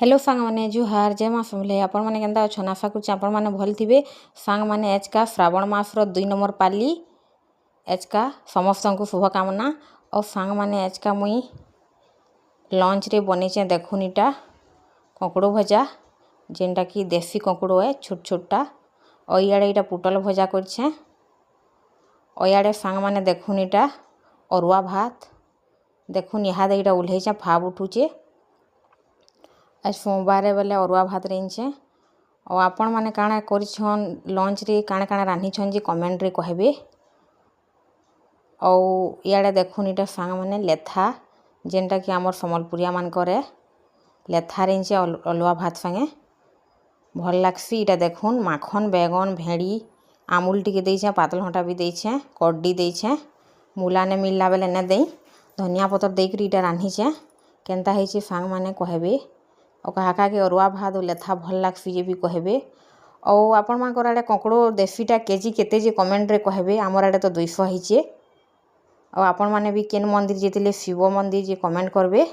Hello सांग मैंने जुहार जय माँ समले आपण मैंने केंता अच्छन आशा करुच्च आपण मैंने भल थे सांग मैंने एचका श्रावण मासर 2 नंबर पाली एचका समस्त को शुभकामना और सांग मैंने एचका मुई लंच रे बनीचे देखुन इटा कंकुड़ भजा जेनटा कि देसी कंकुड़ है छोट छोटा और इे इटा पुटल भजा करछे और इे सांग मैंने देखुन इटा अरुआ भात देखुन इहादे इटा उल्हेचे फाब उठुचे आज सोमवार बेले अरुआ भात रेंचे और आपण माने काଣା करिछन लंच रे काଣା काଣା रांधिछन जे कमेंट रे कहबे और इे देखुन इटा सांग माने लेथा जेनटा कि आमर समलपुरिया मान करे लेथा रेंचे अरुआ भात संगे भल लागसी इटा देखुन माखन बैगन भेड़ी आमुल टिके देइछे पातल घंटा भी देइछे कड्डी देइछे मूला ने मिलला बेले ने देई धनिया पतर देकरी इटा रांधिछे केनता हेछि सांग माने कहबे और क्या कि अरुआ भात और लेथा भल लागसी जे भी कहबे और आपण मानकर आड़े कंकुड़ देसीटा केजी केते जे कमेंट रे कहबे आमर आड़े तो 200 हिचे और आपण माने भी केन मंदिर जेतिले शिव मंदिर जे कमेंट करबे।